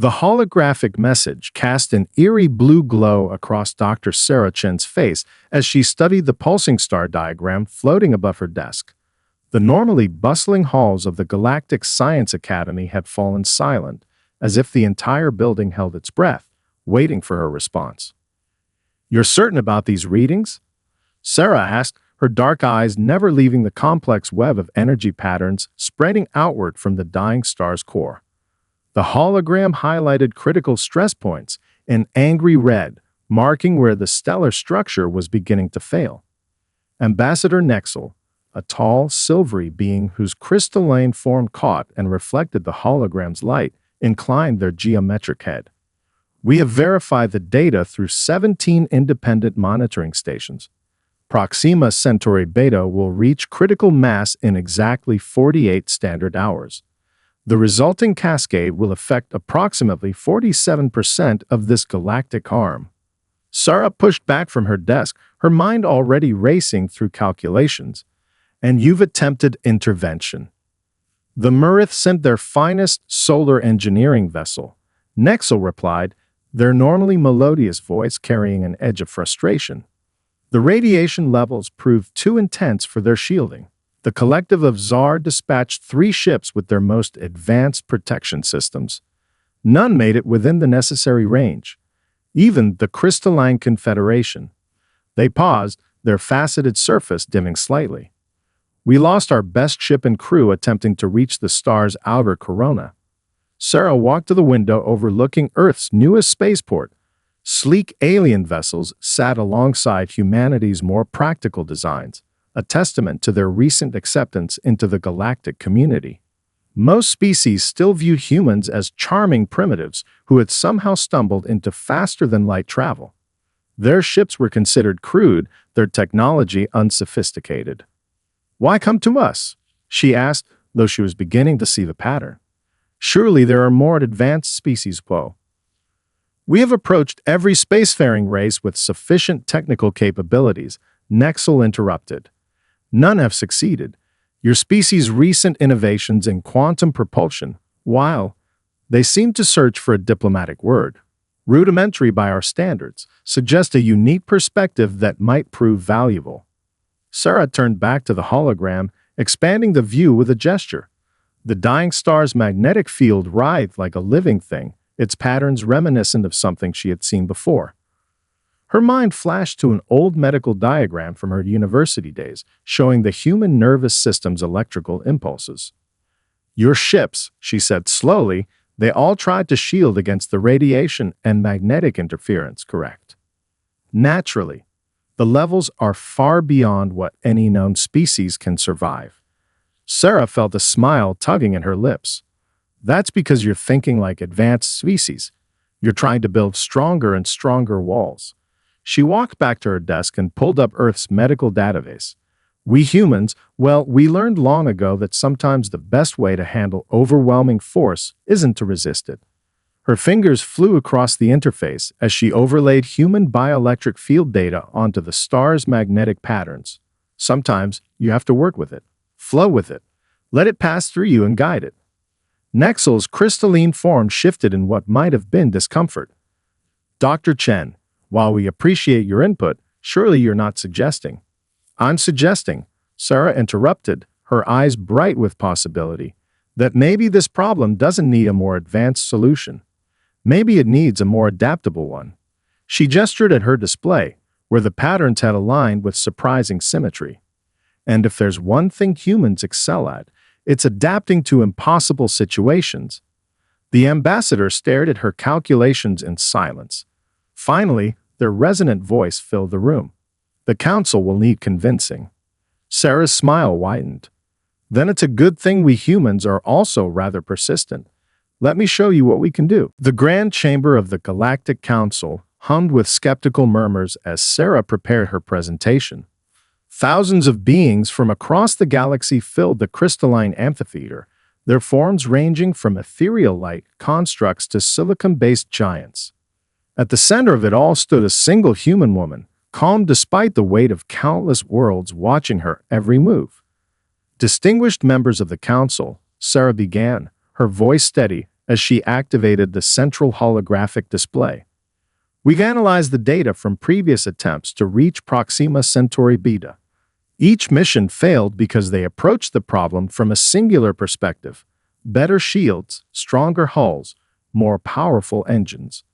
The holographic message cast an eerie blue glow across Dr. Sarah Chen's face as she studied the pulsing star diagram floating above her desk. The normally bustling halls of the Galactic Science Academy had fallen silent, as if the entire building held its breath, waiting for her response. "You're certain about these readings?" Sarah asked, her dark eyes never leaving the complex web of energy patterns spreading outward from the dying star's core. The hologram highlighted critical stress points in angry red, marking where the stellar structure was beginning to fail. Ambassador Nexel, a tall, silvery being whose crystalline form caught and reflected the hologram's light, inclined their geometric head. "We have verified the data through 17 independent monitoring stations. Proxima Centauri Beta will reach critical mass in exactly 48 standard hours. The resulting cascade will affect approximately 47% of this galactic arm." Sarah pushed back from her desk, her mind already racing through calculations. "And you've attempted intervention." "The Murith sent their finest solar engineering vessel," Nexel replied, their normally melodious voice carrying an edge of frustration. "The radiation levels proved too intense for their shielding. The collective of Tsar dispatched 3 ships with their most advanced protection systems. None made it within the necessary range. Even the Crystalline Confederation." They paused, their faceted surface dimming slightly. "We lost our best ship and crew attempting to reach the star's outer corona." Sarah walked to the window overlooking Earth's newest spaceport. Sleek alien vessels sat alongside humanity's more practical designs, a testament to their recent acceptance into the galactic community. Most species still view humans as charming primitives who had somehow stumbled into faster-than-light travel. Their ships were considered crude, their technology unsophisticated. "Why come to us?" she asked, though she was beginning to see the pattern. "Surely there are more advanced species, Poe." "We have approached every spacefaring race with sufficient technical capabilities," Nexel interrupted. "None have succeeded. Your species' recent innovations in quantum propulsion, while they seem to search for a diplomatic word, rudimentary by our standards, suggest a unique perspective that might prove valuable." Sarah turned back to the hologram, expanding the view with a gesture. The dying star's magnetic field writhed like a living thing, its patterns reminiscent of something she had seen before. Her mind flashed to an old medical diagram from her university days, showing the human nervous system's electrical impulses. "Your ships," she said slowly, "they all tried to shield against the radiation and magnetic interference, correct?" "Naturally. The levels are far beyond what any known species can survive." Sarah felt a smile tugging at her lips. "That's because you're thinking like advanced species. You're trying to build stronger and stronger walls." She walked back to her desk and pulled up Earth's medical database. "We humans, well, we learned long ago that sometimes the best way to handle overwhelming force isn't to resist it." Her fingers flew across the interface as she overlaid human bioelectric field data onto the star's magnetic patterns. "Sometimes you have to work with it, flow with it, let it pass through you and guide it." Nexel's crystalline form shifted in what might have been discomfort. "Dr. Chen, while we appreciate your input, surely you're not suggesting—" "I'm suggesting," Sarah interrupted, her eyes bright with possibility, "that maybe this problem doesn't need a more advanced solution. Maybe it needs a more adaptable one." She gestured at her display, where the patterns had aligned with surprising symmetry. "And if there's one thing humans excel at, it's adapting to impossible situations." The ambassador stared at her calculations in silence. Finally, their resonant voice filled the room. "The council will need convincing." Sarah's smile widened. "Then it's a good thing we humans are also rather persistent. Let me show you what we can do." The Grand Chamber of the Galactic Council hummed with skeptical murmurs as Sarah prepared her presentation. Thousands of beings from across the galaxy filled the crystalline amphitheater, their forms ranging from ethereal light constructs to silicon-based giants. At the center of it all stood a single human woman, calm despite the weight of countless worlds watching her every move. "Distinguished members of the council," Sarah began, her voice steady, as she activated the central holographic display. We've analyzed the data from previous attempts to reach Proxima Centauri Beta. Each mission failed because they approached the problem from a singular perspective: better shields, stronger hulls, more powerful engines.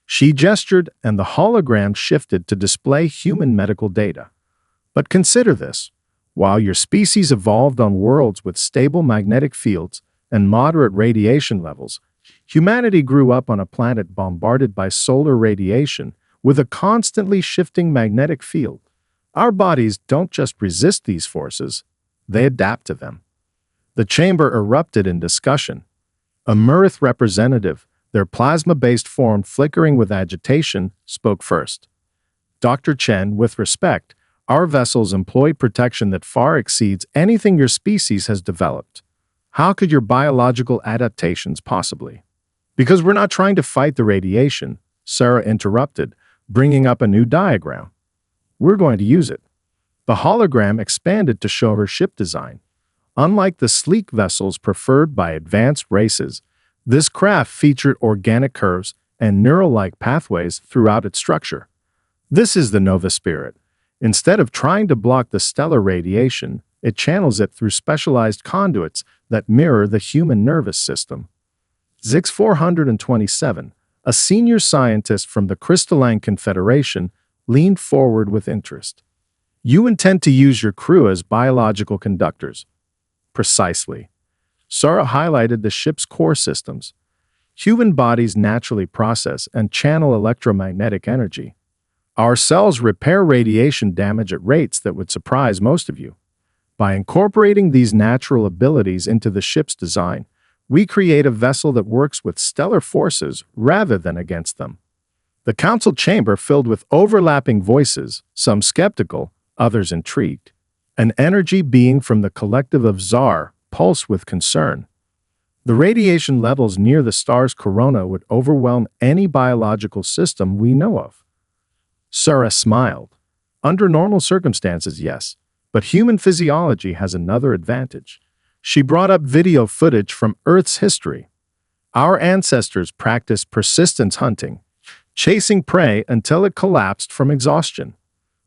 She gestured, and the hologram shifted to display human medical data. But consider this: while your species evolved on worlds with stable magnetic fields and moderate radiation levels, humanity grew up on a planet bombarded by solar radiation with a constantly shifting magnetic field. Our bodies don't just resist these forces, they adapt to them. The chamber erupted in discussion. A Murith representative, their plasma-based form flickering with agitation, spoke first. Dr. Chen, with respect, our vessels employ protection that far exceeds anything your species has developed. How could your biological adaptations possibly? Because we're not trying to fight the radiation, Sarah interrupted, bringing up a new diagram. We're going to use it. The hologram expanded to show her ship design. Unlike the sleek vessels preferred by advanced races, this craft featured organic curves and neural-like pathways throughout its structure. This is the Nova Spirit. Instead of trying to block the stellar radiation, it channels it through specialized conduits that mirror the human nervous system. Zix 427, a senior scientist from the Crystalline Confederation, leaned forward with interest. You intend to use your crew as biological conductors. Precisely. Sarah highlighted the ship's core systems. Human bodies naturally process and channel electromagnetic energy. Our cells repair radiation damage at rates that would surprise most of you. By incorporating these natural abilities into the ship's design, we create a vessel that works with stellar forces rather than against them. The council chamber filled with overlapping voices, some skeptical, others intrigued. An energy being from the collective of Zar pulsed with concern. The radiation levels near the star's corona would overwhelm any biological system we know of. Sarah smiled. Under normal circumstances, yes, but human physiology has another advantage. She brought up video footage from Earth's history. Our ancestors practiced persistence hunting, chasing prey until it collapsed from exhaustion.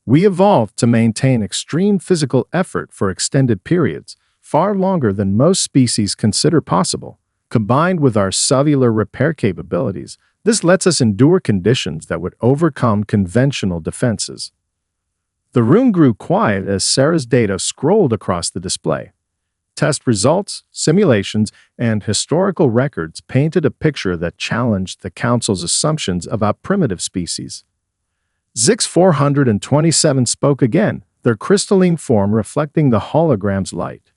We evolved to maintain extreme physical effort for extended periods, far longer than most species consider possible. Combined with our cellular repair capabilities, this lets us endure conditions that would overcome conventional defenses. The room grew quiet as Sarah's data scrolled across the display. Test results, simulations, and historical records painted a picture that challenged the Council's assumptions about primitive species. Zix 427 spoke again, their crystalline form reflecting the hologram's light.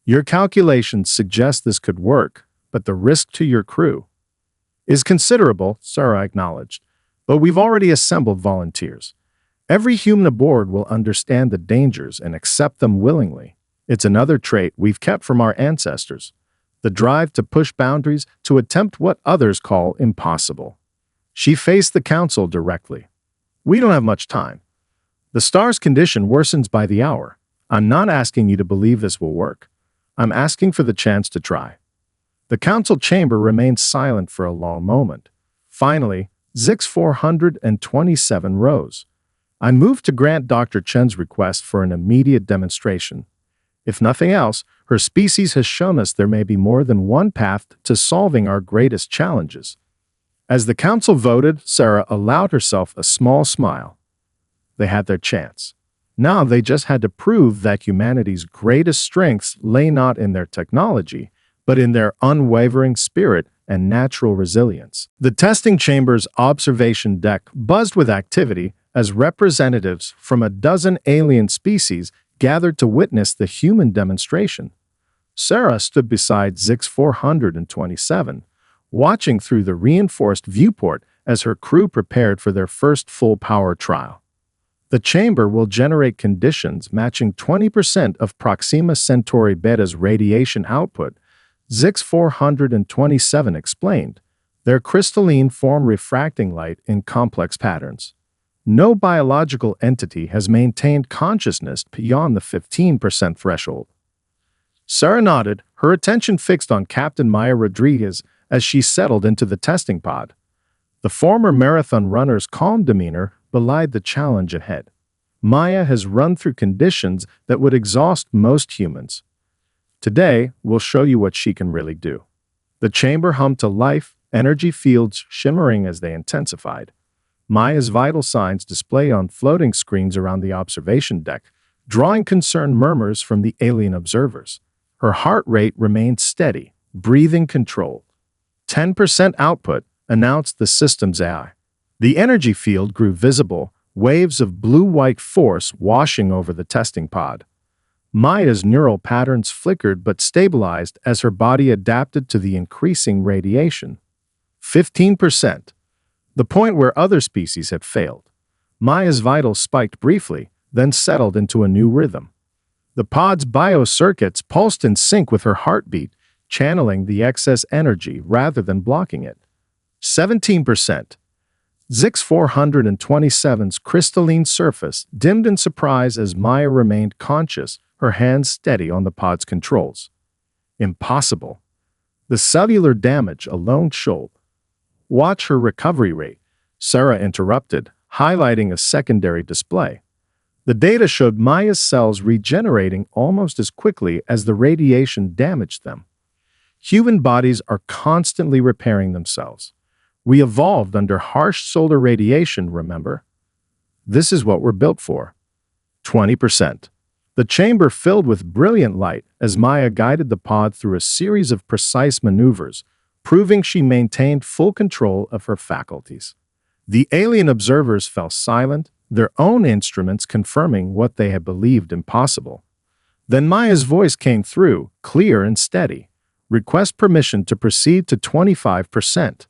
Your calculations suggest this could work, but the risk to your crew is considerable, Sarah acknowledged, but we've already assembled volunteers. Every human aboard will understand the dangers and accept them willingly. It's another trait we've kept from our ancestors, the drive to push boundaries, to attempt what others call impossible. She faced the council directly. We don't have much time. The star's condition worsens by the hour. I'm not asking you to believe this will work. I'm asking for the chance to try. The council chamber remained silent for a long moment. Finally, Zix 427 rose. I moved to grant Dr. Chen's request for an immediate demonstration. If nothing else, her species has shown us there may be more than one path to solving our greatest challenges. As the council voted, Sarah allowed herself a small smile. They had their chance. Now they just had to prove that humanity's greatest strengths lay not in their technology, but in their unwavering spirit and natural resilience. The testing chamber's observation deck buzzed with activity as representatives from a dozen alien species gathered to witness the human demonstration. Sarah stood beside Zix 427, watching through the reinforced viewport as her crew prepared for their first full-power trial. The chamber will generate conditions matching 20% of Proxima Centauri Beta's radiation output, Zix 427 explained, their crystalline form refracting light in complex patterns. No biological entity has maintained consciousness beyond the 15% threshold. Sarah nodded, her attention fixed on Captain Maya Rodriguez as she settled into the testing pod. The former marathon runner's calm demeanor belied the challenge ahead. Maya has run through conditions that would exhaust most humans. Today, we'll show you what she can really do. The chamber hummed to life, energy fields shimmering as they intensified. Maya's vital signs display on floating screens around the observation deck, drawing concerned murmurs from the alien observers. Her heart rate remained steady, breathing controlled. 10% output, announced the system's AI. The energy field grew visible, waves of blue-white force washing over the testing pod. Maya's neural patterns flickered but stabilized as her body adapted to the increasing radiation. 15%, the point where other species had failed. Maya's vitals spiked briefly, then settled into a new rhythm. The pod's biocircuits pulsed in sync with her heartbeat, channeling the excess energy rather than blocking it. 17%. Zix-427's crystalline surface dimmed in surprise as Maya remained conscious, her hands steady on the pod's controls. Impossible. The cellular damage alone showed. Watch her recovery rate, Sarah interrupted, highlighting a secondary display. The data showed Maya's cells regenerating almost as quickly as the radiation damaged them. Human bodies are constantly repairing themselves. We evolved under harsh solar radiation, remember? This is what we're built for. 20%. The chamber filled with brilliant light as Maya guided the pod through a series of precise maneuvers, proving she maintained full control of her faculties. The alien observers fell silent, their own instruments confirming what they had believed impossible. Then Maya's voice came through, clear and steady. Request permission to proceed to 25%.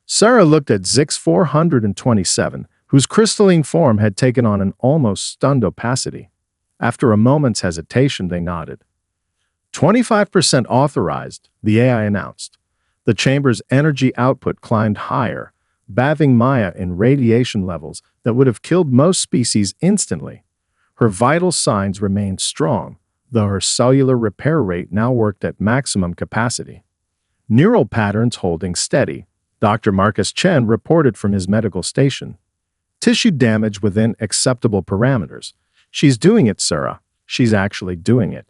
Sarah looked at Zix-427, whose crystalline form had taken on an almost stunned opacity. After a moment's hesitation, they nodded. 25% authorized, the AI announced. The chamber's energy output climbed higher, bathing Maya in radiation levels that would have killed most species instantly. Her vital signs remained strong, though her cellular repair rate now worked at maximum capacity. Neural patterns holding steady, Dr. Marcus Chen reported from his medical station. Tissue damage within acceptable parameters. She's doing it, Sarah. She's actually doing it.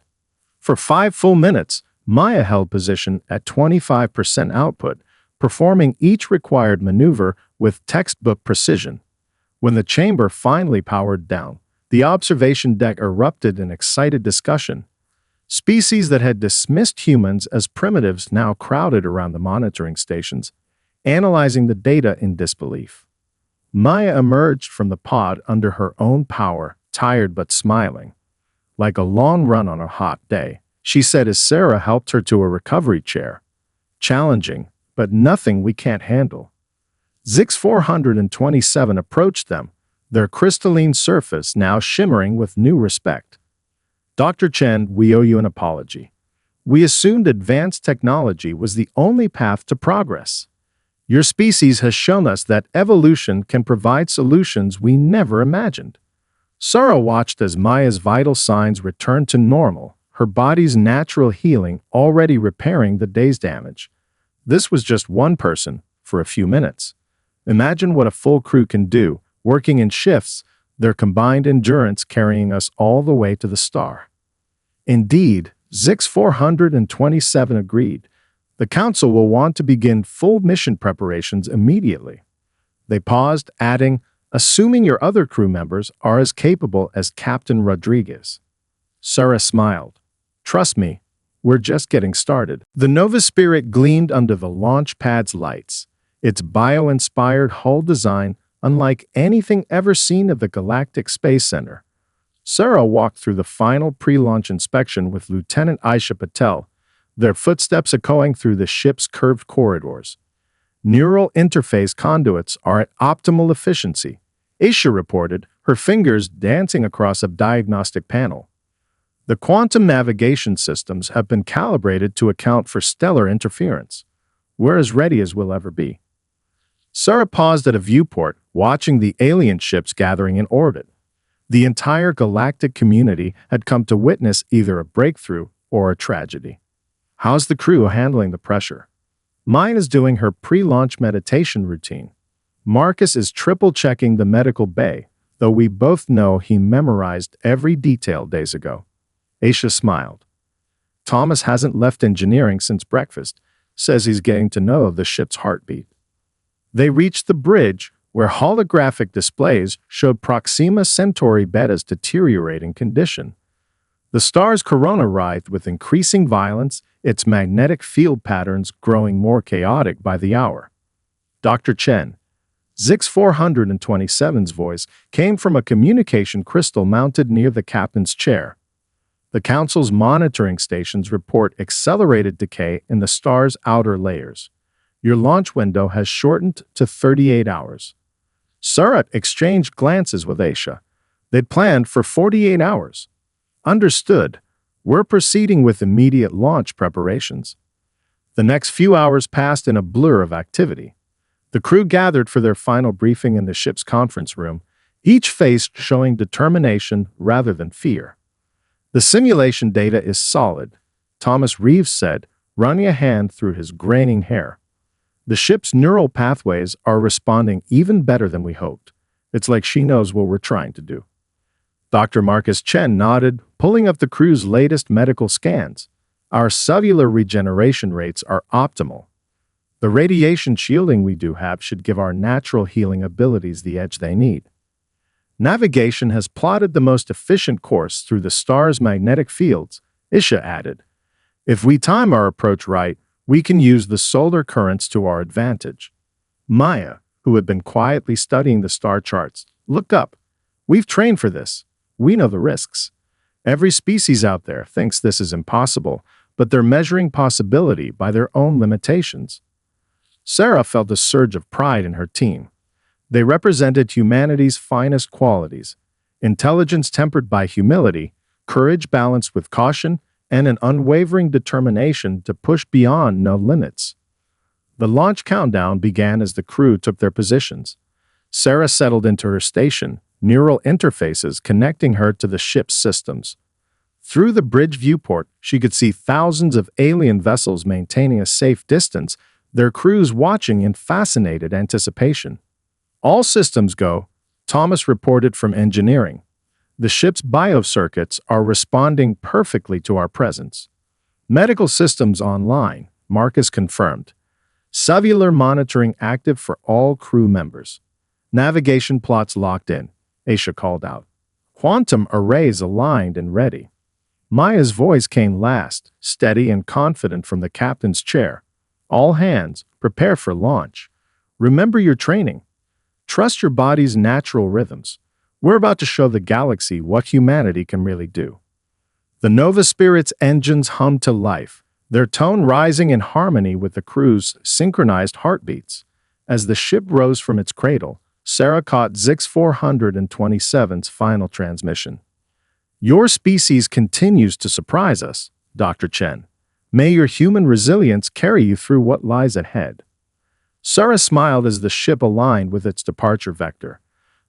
For 5 full minutes, Maya held position at 25% output, performing each required maneuver with textbook precision. When the chamber finally powered down, the observation deck erupted in excited discussion. Species that had dismissed humans as primitives now crowded around the monitoring stations, analyzing the data in disbelief. Maya emerged from the pod under her own power, tired but smiling. Like a long run on a hot day, she said as Sarah helped her to a recovery chair. Challenging, but nothing we can't handle. Zix-427 approached them, their crystalline surface now shimmering with new respect. Dr. Chen, we owe you an apology. We assumed advanced technology was the only path to progress. Your species has shown us that evolution can provide solutions we never imagined. Sarah watched as Maya's vital signs returned to normal, her body's natural healing already repairing the day's damage. This was just one person for a few minutes. Imagine what a full crew can do, working in shifts, their combined endurance carrying us all the way to the star. Indeed, Zix-427 agreed. The Council will want to begin full mission preparations immediately. They paused, adding, assuming your other crew members are as capable as Captain Rodriguez. Sarah smiled. Trust me, we're just getting started. The Nova Spirit gleamed under the launch pad's lights, its bio-inspired hull design unlike anything ever seen at the Galactic Space Center. Sarah walked through the final pre-launch inspection with Lieutenant Aisha Patel, their footsteps echoing through the ship's curved corridors. Neural interface conduits are at optimal efficiency, Aisha reported, her fingers dancing across a diagnostic panel. The quantum navigation systems have been calibrated to account for stellar interference. We're as ready as we'll ever be. Sarah paused at a viewport, watching the alien ships gathering in orbit. The entire galactic community had come to witness either a breakthrough or a tragedy. How's the crew handling the pressure? Maya is doing her pre-launch meditation routine. Marcus is triple-checking the medical bay, though we both know he memorized every detail days ago. Aisha smiled. Thomas hasn't left engineering since breakfast, says he's getting to know the ship's heartbeat. They reached the bridge, where holographic displays showed Proxima Centauri Beta's deteriorating condition. The star's corona writhed with increasing violence, its magnetic field patterns growing more chaotic by the hour. Dr. Chen, Zix 427's voice came from a communication crystal mounted near the captain's chair. The Council's monitoring stations report accelerated decay in the star's outer layers. Your launch window has shortened to 38 hours. Surat exchanged glances with Aisha. They'd planned for 48 hours. Understood. We're proceeding with immediate launch preparations. The next few hours passed in a blur of activity. The crew gathered for their final briefing in the ship's conference room, each face showing determination rather than fear. The simulation data is solid, Thomas Reeves said, running a hand through his graying hair. The ship's neural pathways are responding even better than we hoped. It's like she knows what we're trying to do. Dr. Marcus Chen nodded, pulling up the crew's latest medical scans. Our cellular regeneration rates are optimal. The radiation shielding we do have should give our natural healing abilities the edge they need. Navigation has plotted the most efficient course through the star's magnetic fields, Isha added. If we time our approach right, we can use the solar currents to our advantage. Maya, who had been quietly studying the star charts, looked up. We've trained for this. We know the risks. Every species out there thinks this is impossible, but they're measuring possibility by their own limitations. Sarah felt a surge of pride in her team. They represented humanity's finest qualities: intelligence tempered by humility, courage balanced with caution, and an unwavering determination to push beyond no limits. The launch countdown began as the crew took their positions. Sarah settled into her station, neural interfaces connecting her to the ship's systems. Through the bridge viewport, she could see thousands of alien vessels maintaining a safe distance, their crews watching in fascinated anticipation. All systems go, Thomas reported from engineering. The ship's biocircuits are responding perfectly to our presence. Medical systems online, Marcus confirmed. Cellular monitoring active for all crew members. Navigation plots locked in, Aisha called out. Quantum arrays aligned and ready. Maya's voice came last, steady and confident from the captain's chair. All hands, prepare for launch. Remember your training. Trust your body's natural rhythms. We're about to show the galaxy what humanity can really do. The Nova Spirit's engines hummed to life, their tone rising in harmony with the crew's synchronized heartbeats. As the ship rose from its cradle, Sarah caught Zix 427's final transmission. Your species continues to surprise us, Dr. Chen. May your human resilience carry you through what lies ahead. Sarah smiled as the ship aligned with its departure vector.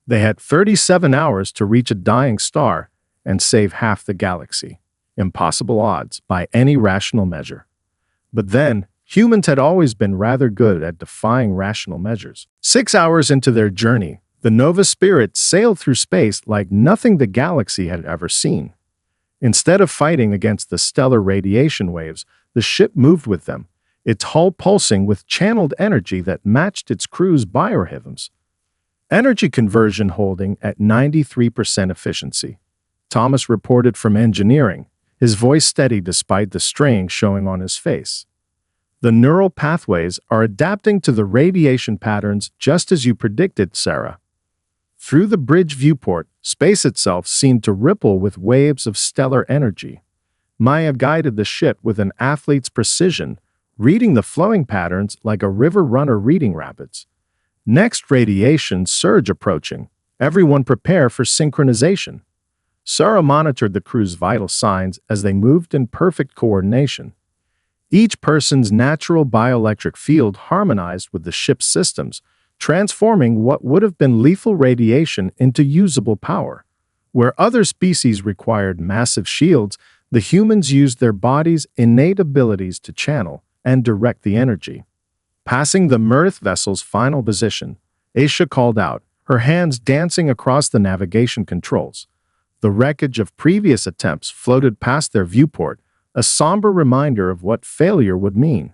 They had 37 hours to reach a dying star and save half the galaxy. Impossible odds by any rational measure. But then, humans had always been rather good at defying rational measures. 6 hours into their journey, the Nova Spirit sailed through space like nothing the galaxy had ever seen. Instead of fighting against the stellar radiation waves, the ship moved with them, its hull pulsing with channeled energy that matched its crew's biorhythms. Energy conversion holding at 93% efficiency. Thomas reported from engineering, his voice steady despite the strain showing on his face. The neural pathways are adapting to the radiation patterns just as you predicted, Sarah. Through the bridge viewport, space itself seemed to ripple with waves of stellar energy. Maya guided the ship with an athlete's precision, reading the flowing patterns like a river runner reading rapids. Next radiation surge approaching. Everyone prepare for synchronization. Sarah monitored the crew's vital signs as they moved in perfect coordination. Each person's natural bioelectric field harmonized with the ship's systems, transforming what would have been lethal radiation into usable power. Where other species required massive shields, the humans used their bodies' innate abilities to channel and direct the energy. Passing the Mirth vessel's final position, Aisha called out, her hands dancing across the navigation controls. The wreckage of previous attempts floated past their viewport, a somber reminder of what failure would mean.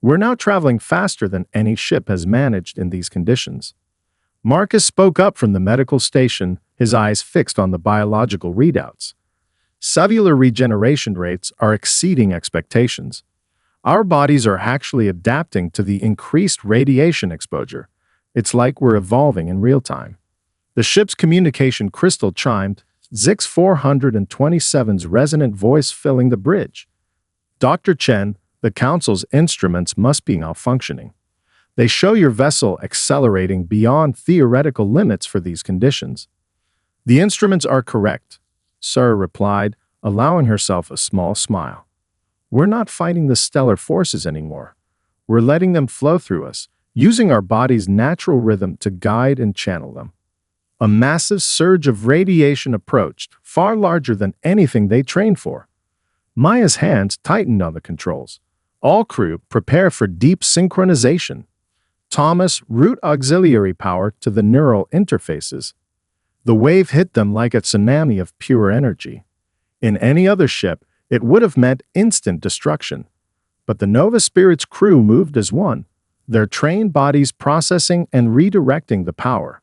We're now traveling faster than any ship has managed in these conditions. Marcus spoke up from the medical station, his eyes fixed on the biological readouts. Cellular regeneration rates are exceeding expectations. Our bodies are actually adapting to the increased radiation exposure. It's like we're evolving in real time. The ship's communication crystal chimed, Zix 427's resonant voice filling the bridge. Dr. Chen, the Council's instruments must be malfunctioning. They show your vessel accelerating beyond theoretical limits for these conditions. The instruments are correct, Sarah replied, allowing herself a small smile. We're not fighting the stellar forces anymore. We're letting them flow through us, using our body's natural rhythm to guide and channel them. A massive surge of radiation approached, far larger than anything they trained for. Maya's hands tightened on the controls. All crew, prepare for deep synchronization. Thomas, route auxiliary power to the neural interfaces. The wave hit them like a tsunami of pure energy. In any other ship, it would have meant instant destruction. But the Nova Spirit's crew moved as one, their trained bodies processing and redirecting the power.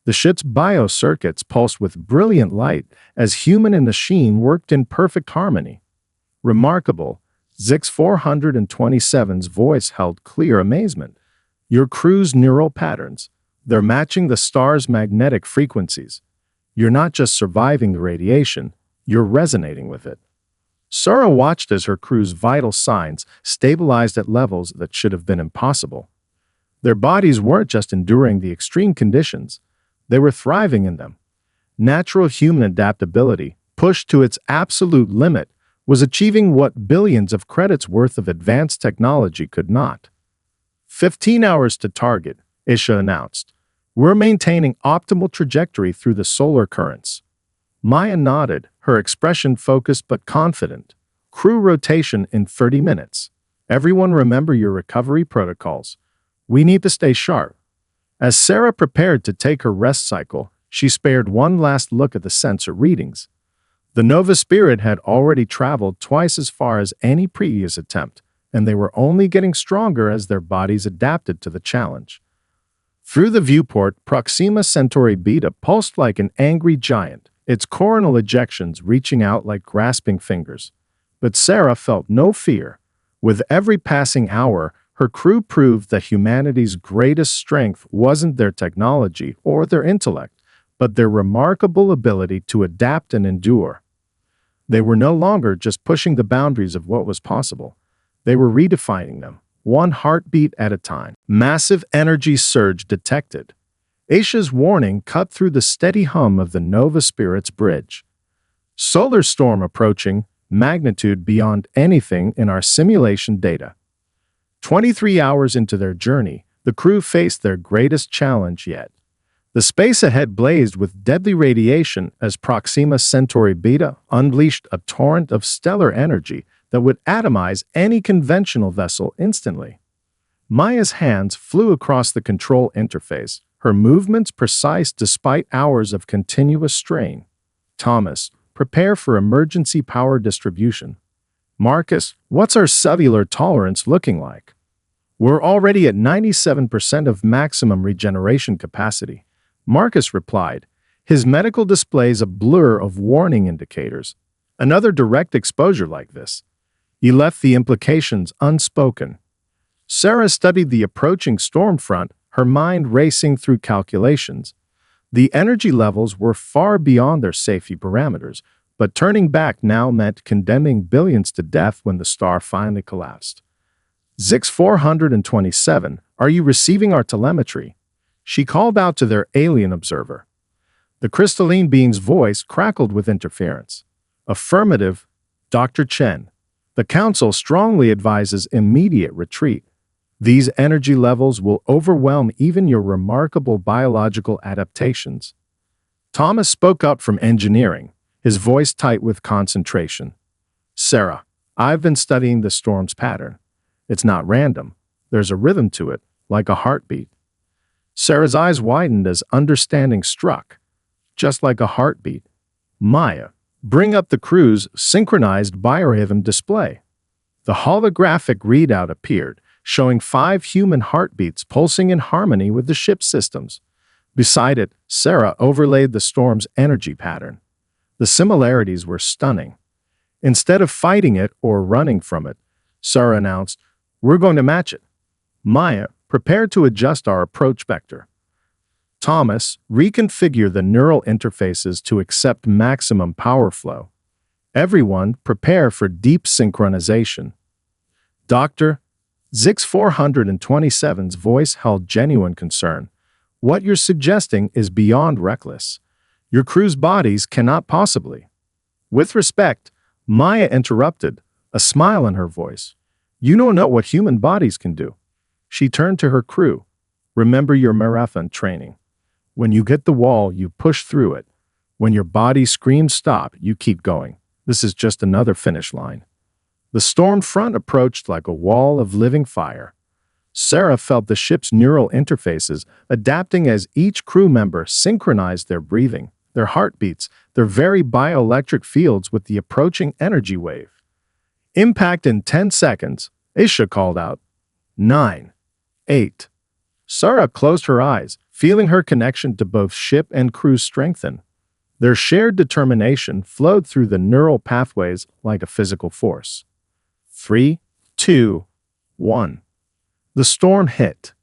The ship's biocircuits pulsed with brilliant light as human and machine worked in perfect harmony. Remarkable, Zix 427's voice held clear amazement. Your crew's neural patterns, they're matching the star's magnetic frequencies. You're not just surviving the radiation, you're resonating with it. Sarah watched as her crew's vital signs stabilized at levels that should have been impossible. Their bodies weren't just enduring the extreme conditions, they were thriving in them. Natural human adaptability, pushed to its absolute limit, was achieving what billions of credits worth of advanced technology could not. 15 hours to target, Isha announced. We're maintaining optimal trajectory through the solar currents. Maya nodded, her expression focused but confident. Crew rotation in 30 minutes. Everyone remember your recovery protocols. We need to stay sharp. As Sarah prepared to take her rest cycle, she spared one last look at the sensor readings. The Nova Spirit had already traveled twice as far as any previous attempt, and they were only getting stronger as their bodies adapted to the challenge. Through the viewport, Proxima Centauri Beta pulsed like an angry giant, its coronal ejections reaching out like grasping fingers. But Sarah felt no fear. With every passing hour, her crew proved that humanity's greatest strength wasn't their technology or their intellect, but their remarkable ability to adapt and endure. They were no longer just pushing the boundaries of what was possible. They were redefining them, one heartbeat at a time. Massive energy surge detected. Aisha's warning cut through the steady hum of the Nova Spirit's bridge. Solar storm approaching, magnitude beyond anything in our simulation data. 23 hours into their journey, the crew faced their greatest challenge yet. The space ahead blazed with deadly radiation as Proxima Centauri Beta unleashed a torrent of stellar energy that would atomize any conventional vessel instantly. Maya's hands flew across the control interface, her movements precise despite hours of continuous strain. Thomas, prepare for emergency power distribution. Marcus, what's our cellular tolerance looking like? We're already at 97% of maximum regeneration capacity. Marcus replied, his medical displays a blur of warning indicators. Another direct exposure like this. He left the implications unspoken. Sarah studied the approaching storm front, her mind racing through calculations. The energy levels were far beyond their safety parameters, but turning back now meant condemning billions to death when the star finally collapsed. Zix 427, are you receiving our telemetry? She called out to their alien observer. The crystalline being's voice crackled with interference. Affirmative, Dr. Chen. The Council strongly advises immediate retreat. These energy levels will overwhelm even your remarkable biological adaptations. Thomas spoke up from engineering, his voice tight with concentration. Sarah, I've been studying the storm's pattern. It's not random. There's a rhythm to it, like a heartbeat. Sarah's eyes widened as understanding struck. Just like a heartbeat. Maya, bring up the crew's synchronized biorhythm display. The holographic readout appeared, showing 5 human heartbeats pulsing in harmony with the ship's systems. Beside it, Sarah overlaid the storm's energy pattern. The similarities were stunning. Instead of fighting it or running from it, Sarah announced, "We're going to match it." Maya, prepare to adjust our approach vector. Thomas, reconfigure the neural interfaces to accept maximum power flow. Everyone, prepare for deep synchronization. Dr. Zix 427's voice held genuine concern. What you're suggesting is beyond reckless. Your crew's bodies cannot possibly. With respect, Maya interrupted, a smile in her voice. You don't know what human bodies can do. She turned to her crew. Remember your marathon training. When you get the wall, you push through it. When your body screams stop, you keep going. This is just another finish line. The storm front approached like a wall of living fire. Sarah felt the ship's neural interfaces adapting as each crew member synchronized their breathing, their heartbeats, their very bioelectric fields with the approaching energy wave. Impact in 10 seconds, Isha called out. 9, 8. Sarah closed her eyes, feeling her connection to both ship and crew strengthen. Their shared determination flowed through the neural pathways like a physical force. 3, 2, 1. The storm hit.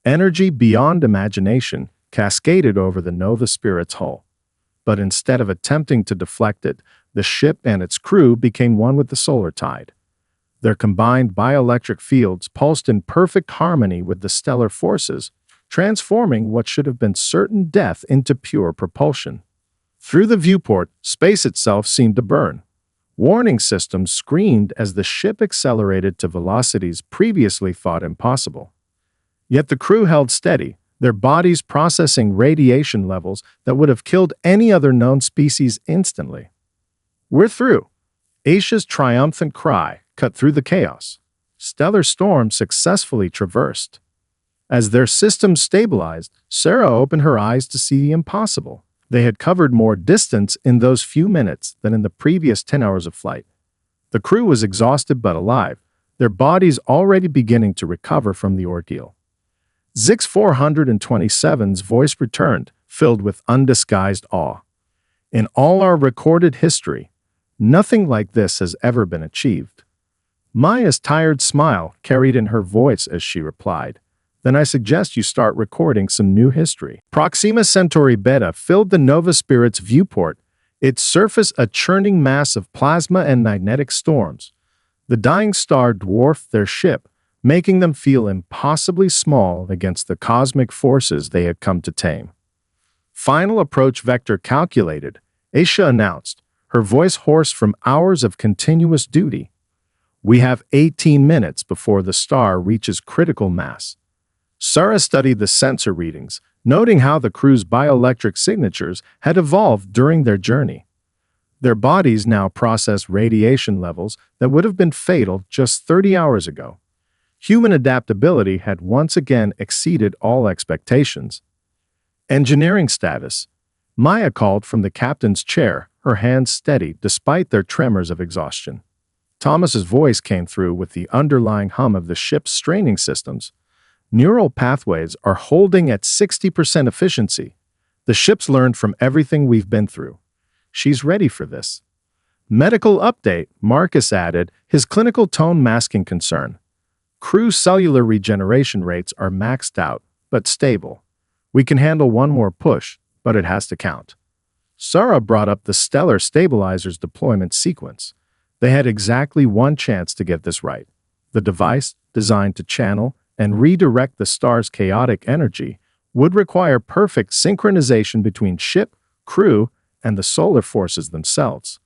Energy beyond imagination cascaded over the Nova Spirit's hull. But instead of attempting to deflect it, the ship and its crew became one with the solar tide. Their combined bioelectric fields pulsed in perfect harmony with the stellar forces, transforming what should have been certain death into pure propulsion. Through the viewport, space itself seemed to burn. Warning systems screamed as the ship accelerated to velocities previously thought impossible. Yet the crew held steady, their bodies processing radiation levels that would have killed any other known species instantly. We're through. Aisha's triumphant cry cut through the chaos. Stellar storm successfully traversed. As their systems stabilized, Sarah opened her eyes to see the impossible. They had covered more distance in those few minutes than in the previous 10 hours of flight. The crew was exhausted but alive, their bodies already beginning to recover from the ordeal. Zix 427's voice returned, filled with undisguised awe. In all our recorded history, nothing like this has ever been achieved. Maya's tired smile carried in her voice as she replied, "Then I suggest you start recording some new history." Proxima Centauri Beta filled the Nova Spirit's viewport, its surface a churning mass of plasma and magnetic storms. The dying star dwarfed their ship, making them feel impossibly small against the cosmic forces they had come to tame. Final approach vector calculated, Aisha announced, her voice hoarse from hours of continuous duty. We have 18 minutes before the star reaches critical mass. Sarah studied the sensor readings, noting how the crew's bioelectric signatures had evolved during their journey. Their bodies now process radiation levels that would have been fatal just 30 hours ago. Human adaptability had once again exceeded all expectations. Engineering status. Maya called from the captain's chair, her hands steady despite their tremors of exhaustion. Thomas's voice came through with the underlying hum of the ship's straining systems. Neural pathways are holding at 60% efficiency. The ship's learned from everything we've been through. She's ready for this. Medical update, Marcus added, his clinical tone masking concern. Crew cellular regeneration rates are maxed out, but stable. We can handle one more push, but it has to count. Sarah brought up the Stellar Stabilizer's deployment sequence. They had exactly one chance to get this right. The device, designed to channel and redirect the star's chaotic energy, would require perfect synchronization between ship, crew, and the solar forces themselves.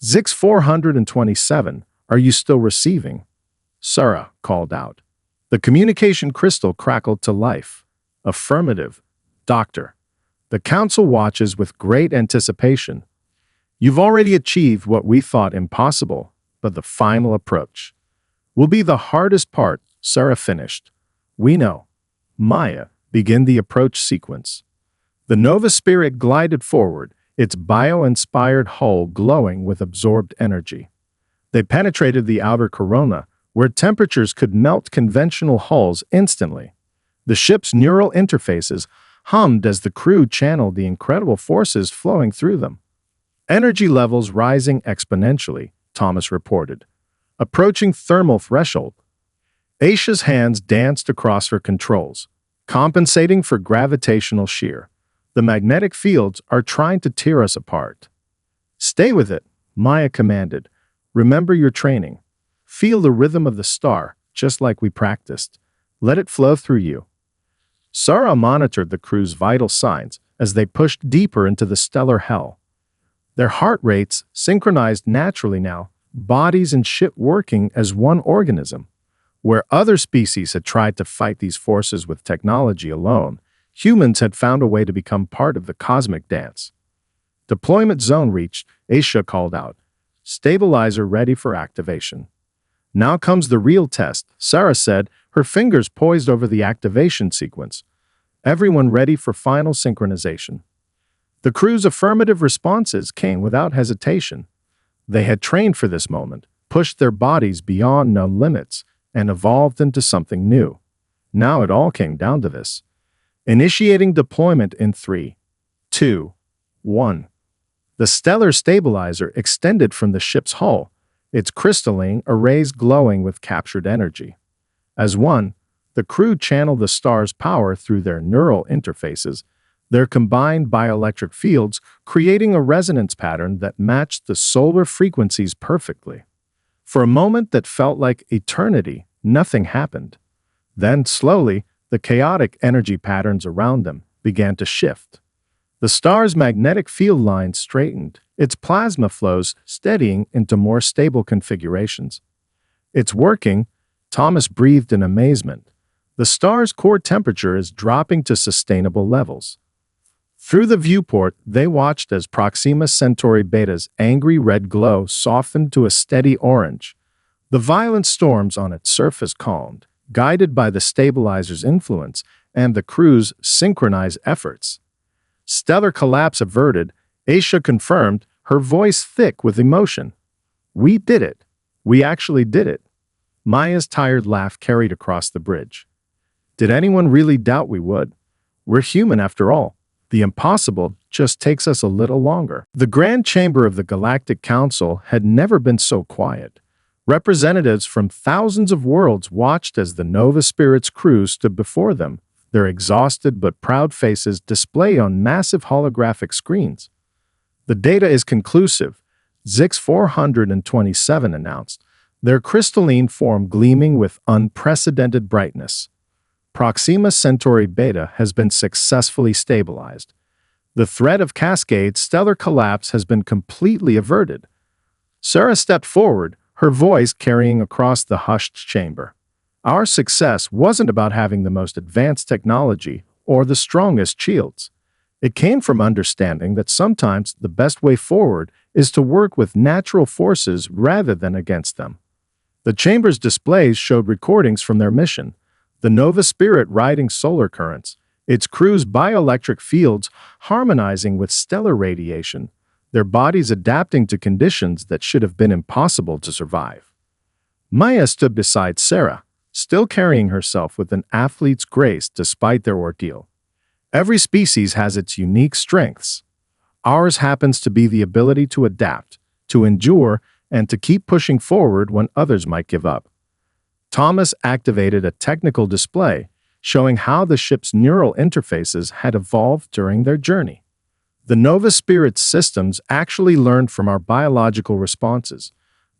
Zix 427, are you still receiving? Sarah called out. The communication crystal crackled to life. Affirmative. Doctor. The council watches with great anticipation. You've already achieved what we thought impossible, but the final approach will be the hardest part Sarah finished. We know. Maya, begin the approach sequence. The Nova Spirit glided forward, its bio-inspired hull glowing with absorbed energy. They penetrated the outer corona, where temperatures could melt conventional hulls instantly. The ship's neural interfaces hummed as the crew channeled the incredible forces flowing through them. Energy levels rising exponentially, Thomas reported. Approaching thermal threshold. Aisha's hands danced across her controls, compensating for gravitational shear. The magnetic fields are trying to tear us apart. Stay with it, Maya commanded. Remember your training. Feel the rhythm of the star, just like we practiced. Let it flow through you. Sarah monitored the crew's vital signs as they pushed deeper into the stellar hell. Their heart rates synchronized naturally now, bodies and ship working as one organism. Where other species had tried to fight these forces with technology alone, humans had found a way to become part of the cosmic dance. Deployment zone reached, Aisha called out. Stabilizer ready for activation. Now comes the real test, Sarah said, her fingers poised over the activation sequence. Everyone ready for final synchronization. The crew's affirmative responses came without hesitation. They had trained for this moment, pushed their bodies beyond known limits, and evolved into something new. Now it all came down to this. Initiating deployment in 3, 2, 1. The stellar stabilizer extended from the ship's hull, its crystalline arrays glowing with captured energy. As one, the crew channeled the star's power through their neural interfaces, their combined bioelectric fields creating a resonance pattern that matched the solar frequencies perfectly. For a moment that felt like eternity, nothing happened. Then, slowly, the chaotic energy patterns around them began to shift. The star's magnetic field lines straightened, its plasma flows steadying into more stable configurations. It's working, Thomas breathed in amazement. The star's core temperature is dropping to sustainable levels. Through the viewport, they watched as Proxima Centauri Beta's angry red glow softened to a steady orange. The violent storms on its surface calmed, guided by the stabilizer's influence and the crew's synchronized efforts. Stellar collapse averted, Aisha confirmed, her voice thick with emotion. We did it. We actually did it. Maya's tired laugh carried across the bridge. Did anyone really doubt we would? We're human after all. The impossible just takes us a little longer. The Grand Chamber of the Galactic Council had never been so quiet. Representatives from thousands of worlds watched as the Nova Spirit's crew stood before them, their exhausted but proud faces displayed on massive holographic screens. The data is conclusive, Zix 427 announced, their crystalline form gleaming with unprecedented brightness. Proxima Centauri Beta has been successfully stabilized. The threat of cascade stellar collapse has been completely averted. Sarah stepped forward, her voice carrying across the hushed chamber. Our success wasn't about having the most advanced technology or the strongest shields. It came from understanding that sometimes the best way forward is to work with natural forces rather than against them. The chamber's displays showed recordings from their mission, the Nova Spirit riding solar currents, its crew's bioelectric fields harmonizing with stellar radiation, their bodies adapting to conditions that should have been impossible to survive. Maya stood beside Sarah, still carrying herself with an athlete's grace despite their ordeal. Every species has its unique strengths. Ours happens to be the ability to adapt, to endure, and to keep pushing forward when others might give up. Thomas activated a technical display showing how the ship's neural interfaces had evolved during their journey. The Nova Spirit's systems actually learned from our biological responses.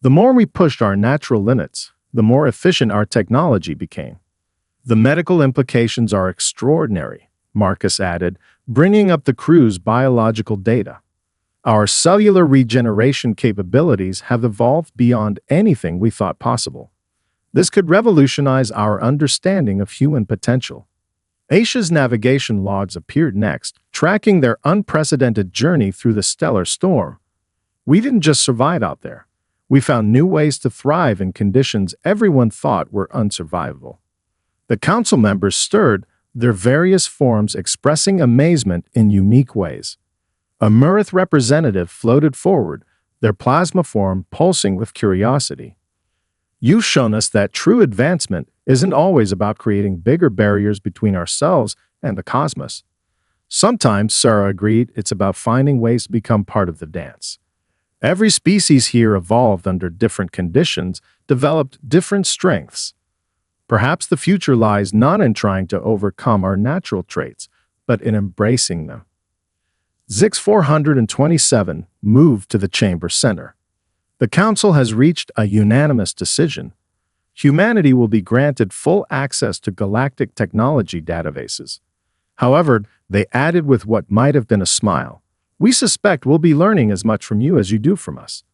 The more we pushed our natural limits, the more efficient our technology became. The medical implications are extraordinary, Marcus added, bringing up the crew's biological data. Our cellular regeneration capabilities have evolved beyond anything we thought possible. This could revolutionize our understanding of human potential. Aisha's navigation logs appeared next, tracking their unprecedented journey through the stellar storm. We didn't just survive out there. We found new ways to thrive in conditions everyone thought were unsurvivable. The council members stirred, their various forms expressing amazement in unique ways. A Murith representative floated forward, their plasma form pulsing with curiosity. You've shown us that true advancement isn't always about creating bigger barriers between ourselves and the cosmos. Sometimes, Sarah agreed, it's about finding ways to become part of the dance. Every species here evolved under different conditions, developed different strengths. Perhaps the future lies not in trying to overcome our natural traits, but in embracing them. Zix 427 moved to the chamber center. The Council has reached a unanimous decision. Humanity will be granted full access to galactic technology databases. However, they added with what might have been a smile. We suspect we'll be learning as much from you as you do from us.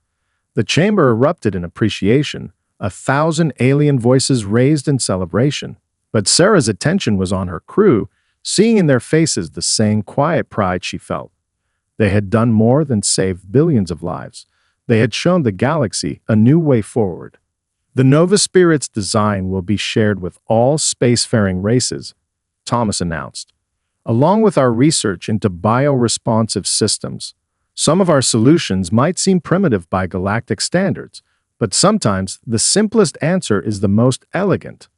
The chamber erupted in appreciation, 1,000 alien voices raised in celebration. But Sarah's attention was on her crew, seeing in their faces the same quiet pride she felt. They had done more than save billions of lives. They had shown the galaxy a new way forward. The Nova Spirit's design will be shared with all spacefaring races, Thomas announced. Along with our research into bioresponsive systems, some of our solutions might seem primitive by galactic standards, but sometimes the simplest answer is the most elegant.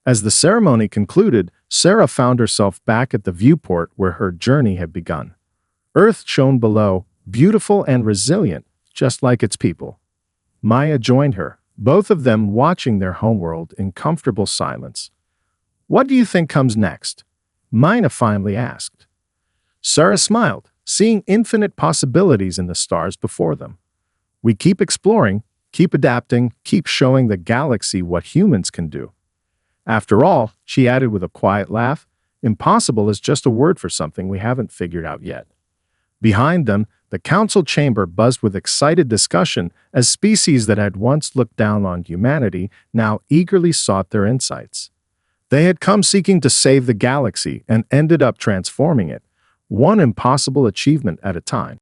As the ceremony concluded, Sarah found herself back at the viewport where her journey had begun. Earth shone below, beautiful and resilient, just like its people. Maya joined her, both of them watching their homeworld in comfortable silence. "What do you think comes next?" Mina finally asked. Sarah smiled, seeing infinite possibilities in the stars before them. "We keep exploring, keep adapting, keep showing the galaxy what humans can do." After all, she added with a quiet laugh, impossible is just a word for something we haven't figured out yet. Behind them, the council chamber buzzed with excited discussion as species that had once looked down on humanity now eagerly sought their insights. They had come seeking to save the galaxy and ended up transforming it, one impossible achievement at a time.